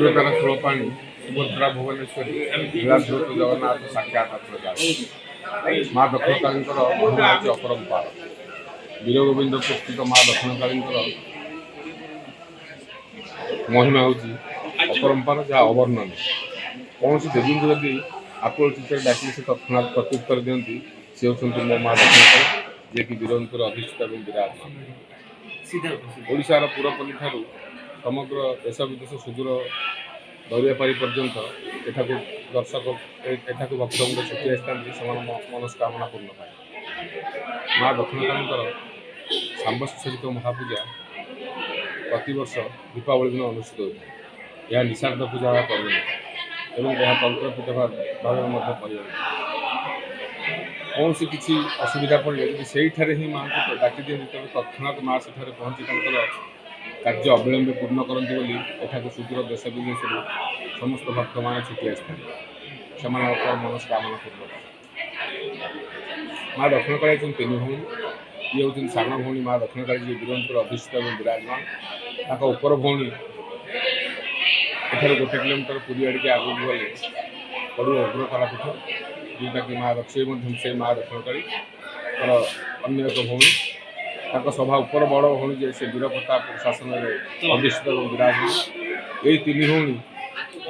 उग्रतार सुरपाणी सुभद्रा भुवनेश्वरी लीलाद्रुत जगन्नाथ साक्षात माँ दक्षिणकाली महिमा हूँ अपरंपार वीर गोविंद पुस्तित माँ दक्षिणकाली महिमा हूँ अपरंपार जहाँ अवर्णन कौन देवी को जदि आकुल चित्र डाक से तत्नाथ प्रत्युत्तर दिखती सी होती मो माँ दक्षिणकाली जे कि वीरंतर अधिष्ठित और विराजमान ओडिशार पुरपल्ली ठारू समग्र देश विदेश सुदूर दरियापारी पर्यंत एठाकू दर्शक एठाकू भक्तों छुट्टी आसता मनस्कामना पूर्ण पाए माँ दक्षिणकाली सांबसरिक महापूजा प्रतिवर्ष दीपावली दिन अनुष्ठित होता है। यह निशार्द पूजा परिणत एवं यह तंत्रपीठ भाव परिणत कौन सी किसी असुविधा पड़े यदि से ही माँ को डाकी दिए तत्क्षणात माँ से पहुँची कार्य अविलंबे पूर्ण करती बोली एठाकू सुदूर देश विदेश समस्त भक्त मान छुट्टी आसता से मनस्कामना पूर्ण माँ दक्षिणकाली हूँ तीन भौणी ये हूँ सान भौणी माँ दक्षिणकाली जी वीरंतर अधिष्ठित और विराजमान उपर भौणी एठार 1 किलोमीटर पूरी आड़े आगे गले पड़ो उग्रतारा पीठ जोटा कि माँ दक्षिण से माँ दक्षिणकाली अन्य एक भौणी सभा उपर बड़ भौणी जे से वीर प्रताप शासन अधिष्ठित और विराजमान यही तीन भौणी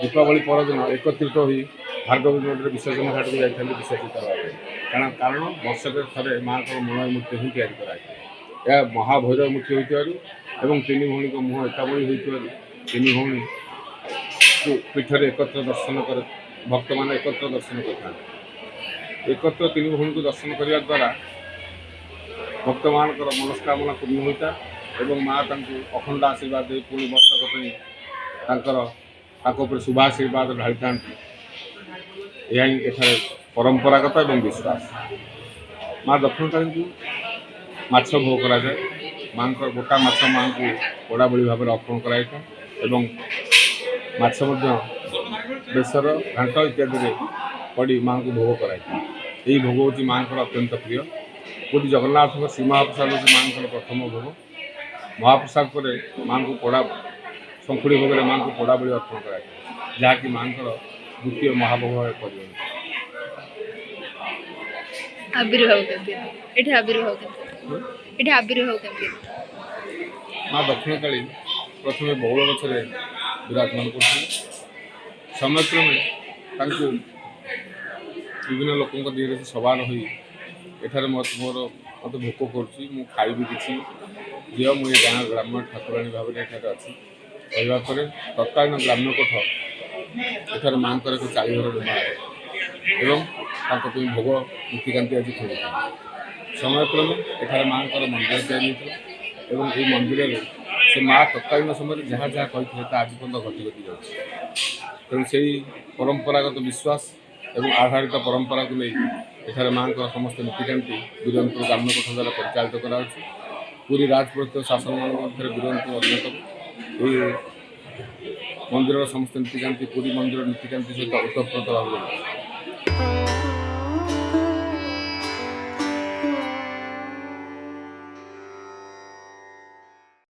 दीपावली परदिन एकत्रित हो भार्गवी नदी विसर्जन घाट को जाते विसर्जित होगा कारण वर्षक थे माँ को मणय मूर्ति ही तैयारी कराए यह महाभैरव मूर्ति होती तीन भौणी को मुह एकाबली हो तीन भौणी को पीठर एकत्र दर्शन कर भक्त मान एकत्र दर्शन करते एकत्र तीन भौणी को दर्शन करने द्वारा भक्त मान मनस्कामना पूर्ण होता है माँ अखंड आशीर्वाद दे पुणी वर्षक शुभाशीर्वाद ढाई था यह परंपरागत और विश्वास माँ दक्षिणकाली माछ भोग कराए माँ गोटा माछ माँ को पोड़ा बड़ी भाव में अर्पण कराई माछ बेसर घाट इत्यादि पड़ी माँ को भोग कराई यही भोग हूँ माँ को अत्यंत प्रिय पूरी जगन्नाथ श्री महाप्रसाद हूँ माँ प्रथम भोग महाप्रसाद पर माँ को पोड़ा शंखुड़ी भोग माँ को पोड़ा बड़ी अर्पण कराए जहाँकि माँ द्वितीय महाभोग परिगणित माँ दक्षिणकाली प्रथम बौल गचर विराजमान कर समयक्रमे विभिन्न लोकों दिए से सवार हो एठार मोर मत भोक कर खाइबी किसी दिव मुझे गाँ ग्राम्य ठाकुराणी भाव में अच्छी कहवापर तत्कालीन ग्राम्य कोठ एठार माँ एक चाली घर निर्माण एवं भोग नीतिकांति आज खोल समयक्रमे एठार माँ मंदिर तैयारी मंदिर से माँ तत्कालीन समय जहाँ जहाँ कही आज पर्यटन घटी घटी जाए तेणु से परंपरागत विश्वास एवं आधारित परंपरा को नहीं एठार माँ समस्त नीतिकांति वीरंतर ग्राम्य कोठ द्वारा परिचालित करा पूरी राजपुर शासन मान वीरंतर अन्यतम ये मंदिर समस्त नीतिकांति पूरी मंदिर नीतिकांति सहित ओतप्रोत भाव